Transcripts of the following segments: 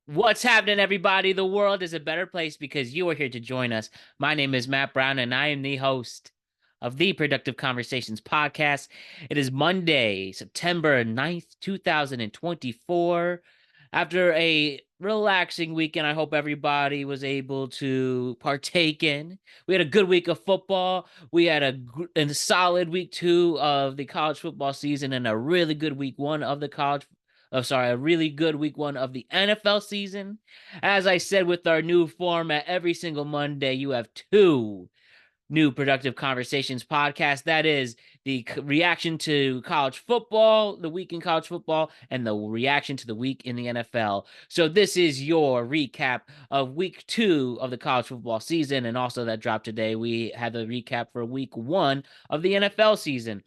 What's happening, everybody? The world is a better place because you are here to join us. My name is Matt Brown, and I am the host of the Productive Conversations podcast. It is Monday, September 9th, 2024. After a relaxing weekend, I hope everybody was able to partake in. We had a good week of football. We had a solid week two of the college football season and a really good week one of the a really good week one of the NFL season. As I said, with our new format, every single Monday, you have two new Productive Conversations podcasts. That is the reaction to college football, the week in college football, and the reaction to the week in the NFL. So this is your recap of week two of the college football season. And also that dropped today, we had the recap for week one of the NFL season.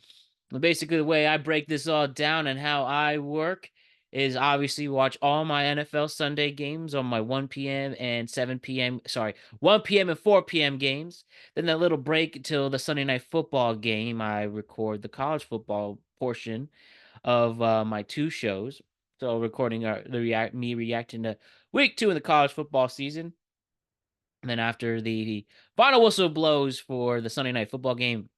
Basically, the way I break this all down and how I work is obviously watch all my NFL Sunday games on my 1 p.m. and 7 p.m. Sorry, 1 p.m. and 4 p.m. games. Then that little break until the Sunday night football game, I record the college football portion of my two shows. So recording me reacting to week two of the college football season. And then after the final whistle blows for the Sunday night football game,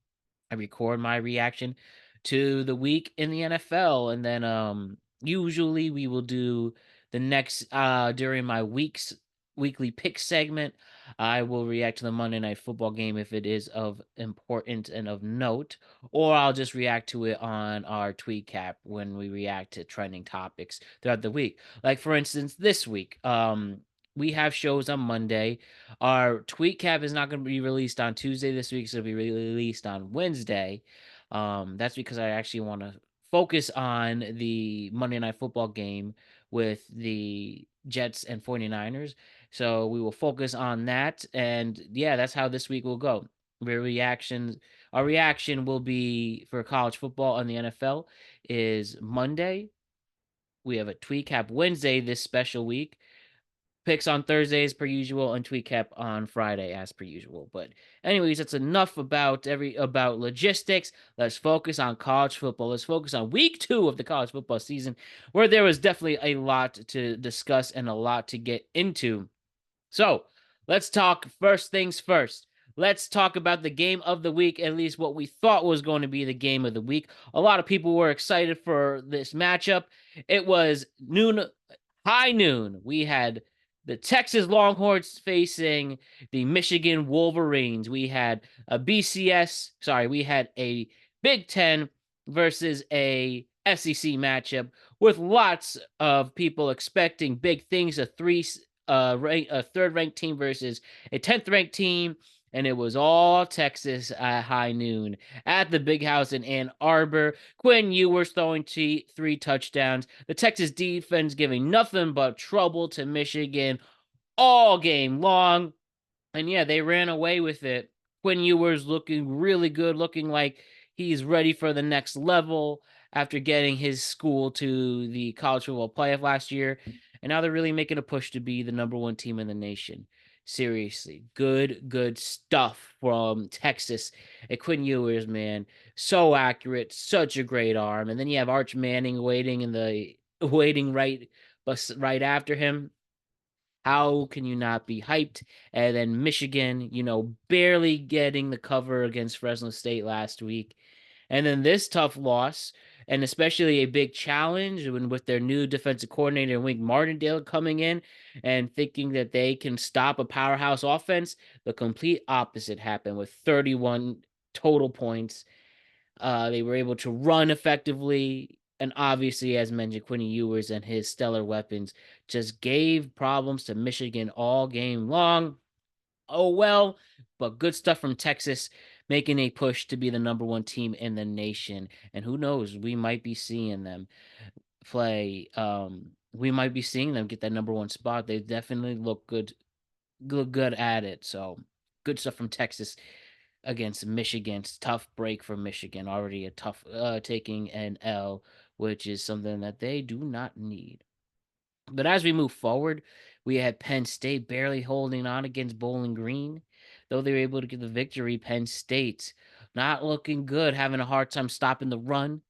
I record my reaction to the week in the NFL, and then usually we will do the next during my weekly pick segment. I will react to the Monday night football game if it is of importance and of note, or I'll just react to it on our tweet cap when we react to trending topics throughout the week. Like for instance, this week, we have shows on Monday. Our tweet cap is not going to be released on Tuesday this week, so it'll be released on Wednesday. That's because I actually want to focus on the Monday Night Football game with the Jets and 49ers. So we will focus on that. And yeah, that's how this week will go. Our reaction will be for college football and the NFL is Monday. We have a tweet cap Wednesday this special week. Picks on Thursdays per usual and tweet cap on Friday as per usual. But anyways, that's enough about logistics. Let's focus on college football. Let's focus on week two of the college football season, where there was definitely a lot to discuss and a lot to get into. So let's talk first things first. Let's talk about the game of the week, at least what we thought was going to be the game of the week. A lot of people were excited for this matchup. It was high noon. We had the Texas Longhorns facing the Michigan Wolverines. We had we had a Big Ten versus a SEC matchup with lots of people expecting big things. A third ranked team versus a 10th ranked team, and it was all Texas at high noon at the Big House in Ann Arbor. Quinn Ewers throwing three touchdowns. The Texas defense giving nothing but trouble to Michigan all game long. And yeah, they ran away with it. Quinn Ewers looking really good, looking like he's ready for the next level after getting his school to the college football playoff last year. And now they're really making a push to be the number one team in the nation. Seriously, good stuff from Texas. And Quinn Ewers, man, so accurate, such a great arm. And then you have Arch Manning waiting right after him. How can you not be hyped? And then Michigan, barely getting the cover against Fresno State last week. And then this tough loss, and especially a big challenge with their new defensive coordinator, Wink Martindale, coming in and thinking that they can stop a powerhouse offense. The complete opposite happened with 31 total points. They were able to run effectively. And obviously, as mentioned, Quinn Ewers and his stellar weapons just gave problems to Michigan all game long. Oh, well, but good stuff from Texas making a push to be the number one team in the nation. And who knows, we might be seeing them play. We might be seeing them get that number one spot. They definitely look good at it. So good stuff from Texas against Michigan's tough break for Michigan. Already a tough taking an L, which is something that they do not need. But as we move forward, we had Penn State barely holding on against Bowling Green. Though they were able to get the victory, Penn State not looking good, having a hard time stopping the run,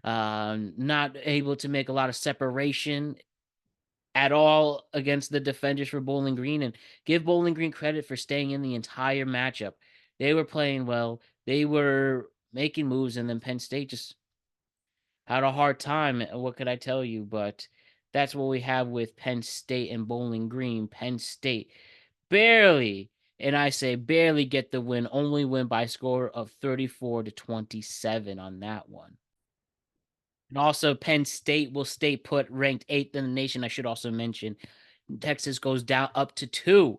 not able to make a lot of separation at all against the defenders for Bowling Green, and give Bowling Green credit for staying in the entire matchup. They were playing well. They were making moves, and then Penn State just had a hard time. What could I tell you? But that's what we have with Penn State and Bowling Green. Penn State barely, and I say barely, get the win, only win by a score of 34-27 on that one. And also, Penn State will stay put, ranked 8th in the nation. I should also mention Texas goes down up to 2,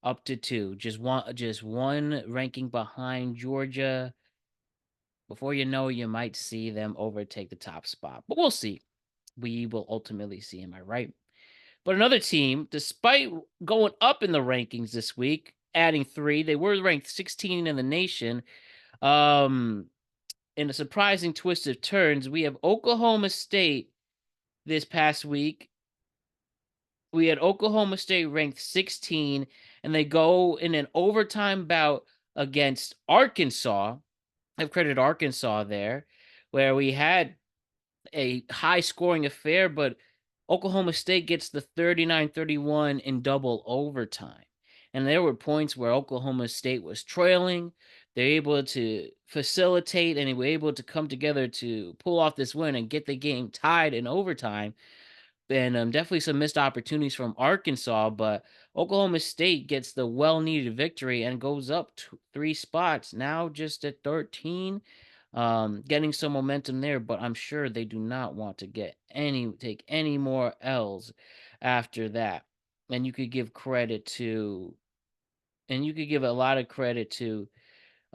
up to 2. Just one ranking behind Georgia. Before you know, you might see them overtake the top spot. But we'll see. We will ultimately see, am I right? But another team, despite going up in the rankings this week, adding 3, they were ranked 16 in the nation. In a surprising twist of turns, we have Oklahoma State this past week. We had Oklahoma State ranked 16, and they go in an overtime bout against Arkansas. I've credited Arkansas there, where we had a high scoring affair, but Oklahoma State gets the 39-31 in double overtime. And there were points where Oklahoma State was trailing. They're able to facilitate, and they were able to come together to pull off this win and get the game tied in overtime. And definitely some missed opportunities from Arkansas, but Oklahoma State gets the well-needed victory and goes up 3 spots, now just at 13, getting some momentum there. But I'm sure they do not want to take any more L's after that. And you could give credit to, and you could give a lot of credit to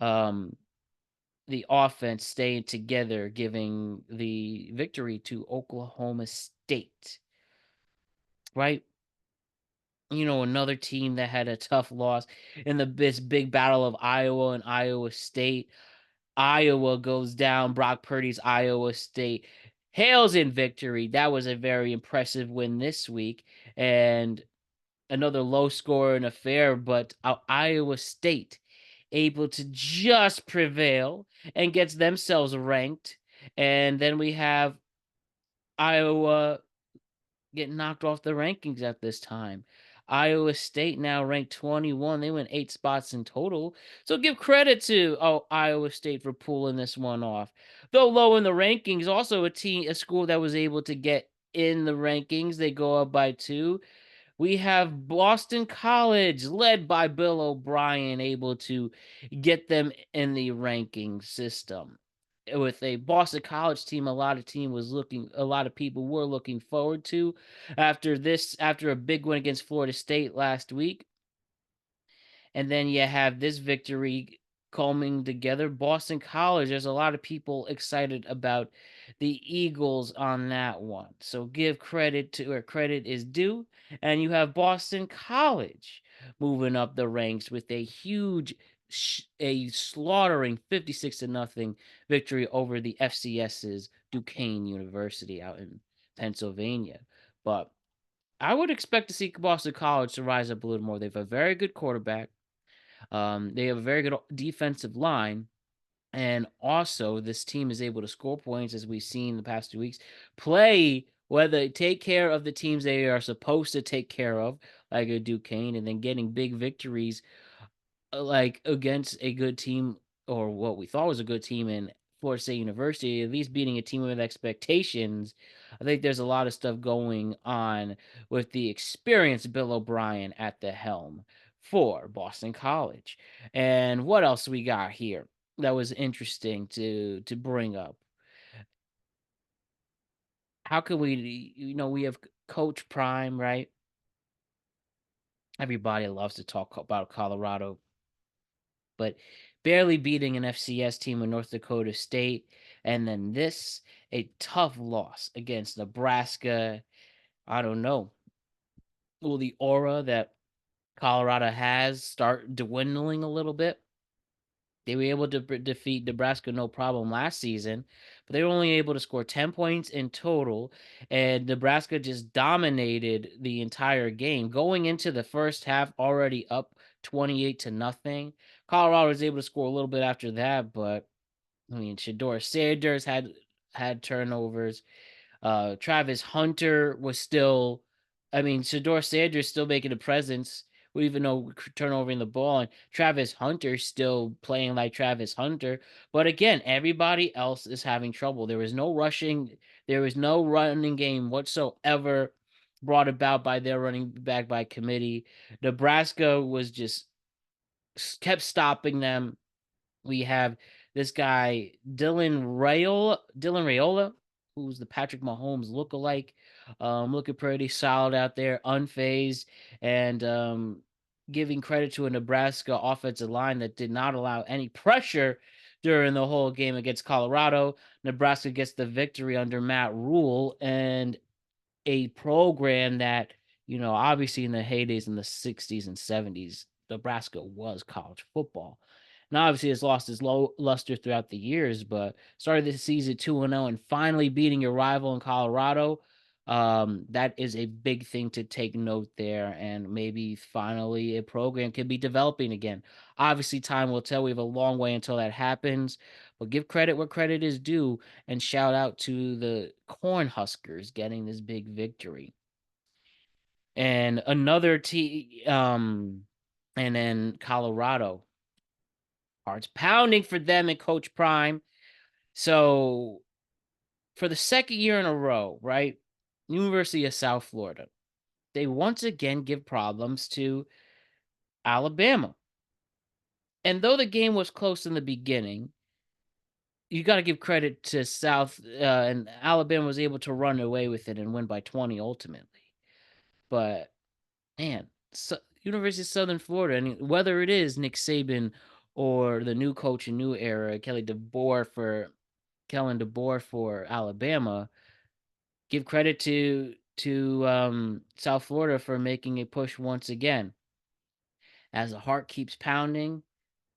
um, the offense staying together, giving the victory to Oklahoma State, right? Another team that had a tough loss in this big battle of Iowa and Iowa State. Iowa goes down. Brock Purdy's Iowa State hails in victory. That was a very impressive win this week, and another low scoring affair, but Iowa State able to just prevail and gets themselves ranked. And then we have Iowa get knocked off the rankings at this time. Iowa State now ranked 21. They went 8 spots in total. So give credit to Iowa State for pulling this one off. Though low in the rankings, also a school that was able to get in the rankings. They go up by 2. We have Boston College, led by Bill O'Brien, able to get them in the ranking system. With a Boston College team, a lot of people were looking forward to after a big win against Florida State last week. And then you have this victory coming together. Boston College, there's a lot of people excited about the Eagles on that one. So give credit to where credit is due. And you have Boston College moving up the ranks with a huge, a slaughtering 56-0 victory over the FCS's Duquesne University out in Pennsylvania. But I would expect to see Boston College to rise up a little more. They have a very good quarterback. They have a very good defensive line. And also, this team is able to score points, as we've seen the past 2 weeks. Take care of the teams they are supposed to take care of, like a Duquesne, and then getting big victories like against a good team, or what we thought was a good team in Florida State University, at least beating a team with expectations. I think there's a lot of stuff going on with the experienced Bill O'Brien at the helm for Boston College. And what else we got here that was interesting to bring up? How can we have Coach Prime, right? Everybody loves to talk about Colorado, but barely beating an FCS team in North Dakota State. And then a tough loss against Nebraska. I don't know. Will the aura that Colorado has start dwindling a little bit? They were able to defeat Nebraska no problem last season, but they were only able to score 10 points in total, and Nebraska just dominated the entire game. Going into the first half, already up 28-0. Colorado was able to score a little bit after that, but I mean, Shedeur Sanders had turnovers. Travis Hunter was still I mean, Shedeur Sanders still making a presence. We even know turnovering the ball, and Travis Hunter still playing like Travis Hunter. But again, everybody else is having trouble. There was no rushing. There was no running game whatsoever brought about by their running back by committee. Nebraska was just kept stopping them. We have this guy Dylan Rayola, who's the Patrick Mahomes lookalike, looking pretty solid out there, unfazed, and giving credit to a Nebraska offensive line that did not allow any pressure during the whole game against Colorado. Nebraska gets the victory under Matt Rule, and a program that, obviously in the heydays in the 60s and 70s, Nebraska was college football. Now, obviously, it's lost its low luster throughout the years, but started the season 2-0 and finally beating your rival in Colorado. That is a big thing to take note there, and maybe finally a program can be developing again. Obviously, time will tell. We have a long way until that happens, but give credit where credit is due, and shout out to the Cornhuskers getting this big victory. And another and then Colorado. Hearts pounding for them and Coach Prime. So for the second year in a row, right? University of South Florida. They once again give problems to Alabama. And though the game was close in the beginning, you got to give credit to South, and Alabama was able to run away with it and win by 20 ultimately. But man, University of Southern Florida, and whether it is Nick Saban or the new coach and new era, Kellen DeBoer for Alabama, give credit to South Florida for making a push once again. As the heart keeps pounding,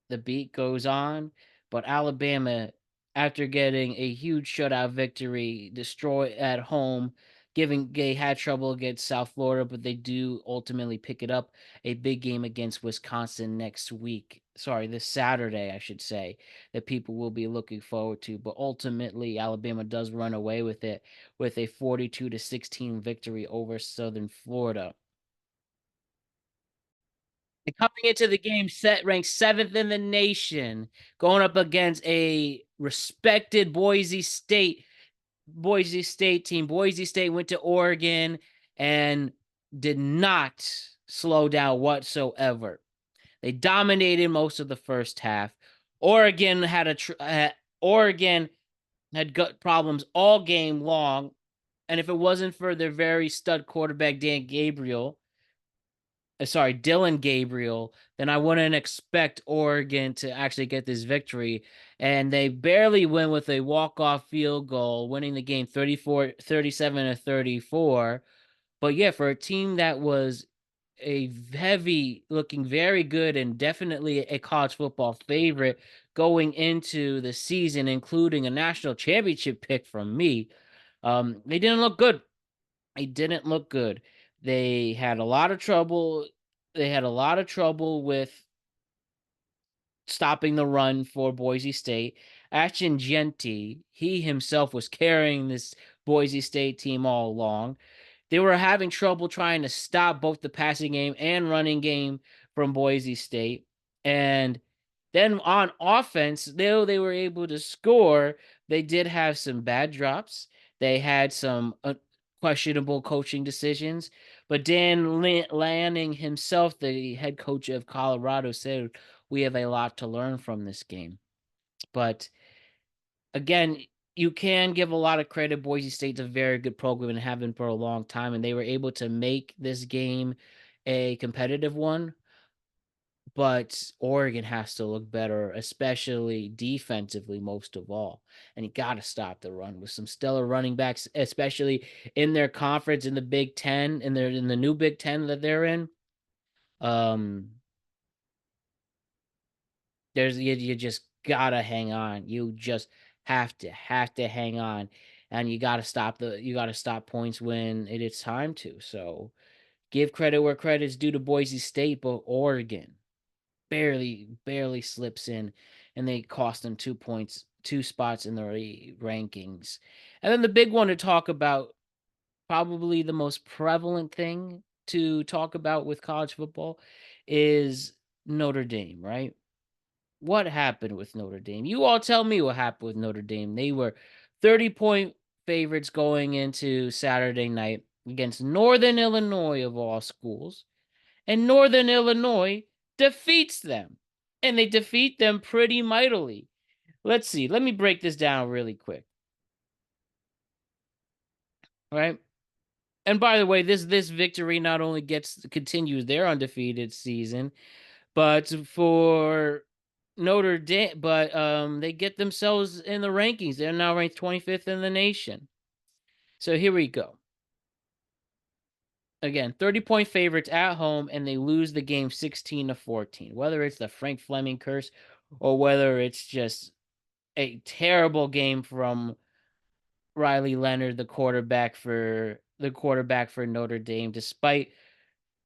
the beat goes on, but Alabama, after getting a huge shutout victory, destroy at home, they had trouble against South Florida, but they do ultimately pick it up. A big game against Wisconsin next week. Sorry, this Saturday, I should say, that people will be looking forward to. But ultimately, Alabama does run away with it with a 42-16 victory over Southern Florida. And coming into the game, set ranked seventh in the nation, going up against a respected Boise State team. Boise State went to Oregon and did not slow down whatsoever. They dominated most of the first half. Oregon Oregon had gut problems all game long, and if it wasn't for their very stud quarterback Dylan Gabriel, then I wouldn't expect Oregon to actually get this victory. And they barely win with a walk-off field goal, winning the game 37-34. But yeah, for a team that was looking very good and definitely a college football favorite going into the season, including a national championship pick from me, they didn't look good. They didn't look good. They had a lot of trouble. They had a lot of trouble with stopping the run for Boise State. Ashton Jeanty, he himself was carrying this Boise State team all along. They were having trouble trying to stop both the passing game and running game from Boise State. And then on offense, though they were able to score, they did have some bad drops. They had some questionable coaching decisions. But Dan Lanning himself, the head coach of Colorado, said, "We have a lot to learn from this game." But again, you can give a lot of credit. Boise State's a very good program and have been for a long time, and they were able to make this game a competitive one. But Oregon has to look better, especially defensively, most of all. And you got to stop the run with some stellar running backs, especially in their conference in the Big Ten, and they're in the new Big Ten that they're in. Um, you just gotta hang on. You just have to hang on, and you gotta stop points when it is time to. So give credit where credit's due to Boise State, but Oregon barely slips in, and they cost them 2 spots in the rankings. And then the big one to talk about, probably the most prevalent thing to talk about with college football is Notre Dame, right? What happened with Notre Dame? You all tell me what happened with Notre Dame. They were 30-point favorites going into Saturday night against Northern Illinois of all schools, and Northern Illinois defeats them. And they defeat them pretty mightily. Let's see. Let me break this down really quick. All right. And by the way, this victory not only continues their undefeated season, but for Notre Dame, but they get themselves in the rankings. They're now ranked 25th in the nation. So here we go. Again, 30-point favorites at home, and they lose the game 16-14. Whether it's the Frank Fleming curse or whether it's just a terrible game from Riley Leonard, the quarterback for Notre Dame, despite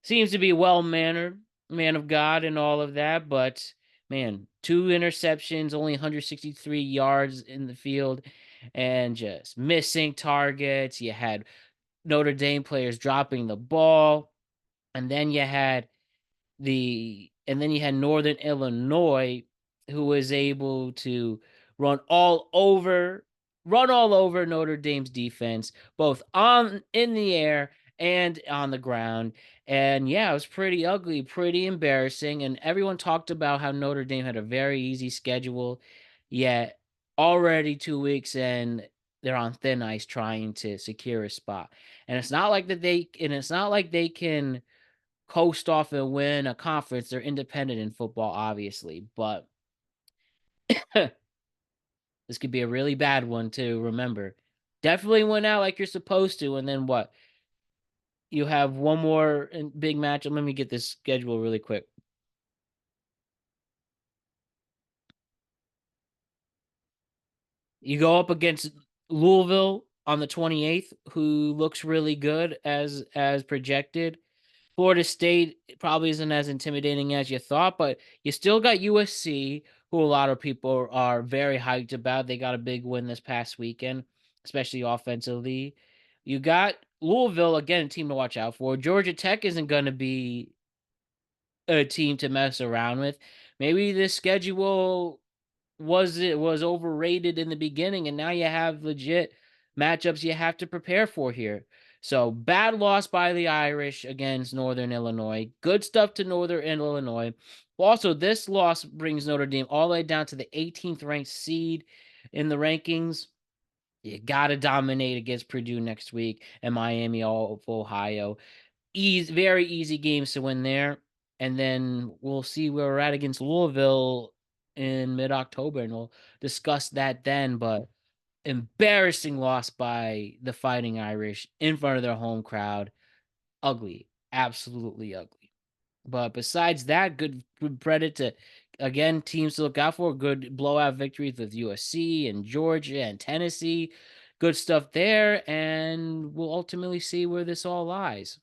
seems to be well-mannered, man of God and all of that, but man, 2 interceptions, only 163 yards in the field, and just missing targets. You had Notre Dame players dropping the ball, and then you had Northern Illinois, who was able to run all over Notre Dame's defense, both on in the air and on the ground. And yeah, it was pretty ugly, pretty embarrassing. And everyone talked about how Notre Dame had a very easy schedule, yet already 2 weeks and they're on thin ice trying to secure a spot. And it's not like they can coast off and win a conference. They're independent in football, obviously, but this could be a really bad one to remember. Definitely went out like you're supposed to, and then what? You have one more big match. Let me get this schedule really quick. You go up against Louisville on the 28th, who looks really good as projected. Florida State probably isn't as intimidating as you thought, but you still got USC, who a lot of people are very hyped about. They got a big win this past weekend, especially offensively. You got Louisville, again, a team to watch out for. Georgia Tech isn't going to be a team to mess around with. Maybe this schedule was overrated in the beginning, and now you have legit matchups you have to prepare for here. So bad loss by the Irish against Northern Illinois. Good stuff to Northern Illinois. Also, this loss brings Notre Dame all the way down to the 18th ranked seed in the rankings. You got to dominate against Purdue next week and Miami of Ohio. Very easy games to win there. And then we'll see where we're at against Louisville in mid-October, and we'll discuss that then. But embarrassing loss by the Fighting Irish in front of their home crowd. Ugly. Absolutely ugly. But besides that, good credit to, again, teams to look out for. Good blowout victories with USC and Georgia and Tennessee. Good stuff there. And we'll ultimately see where this all lies.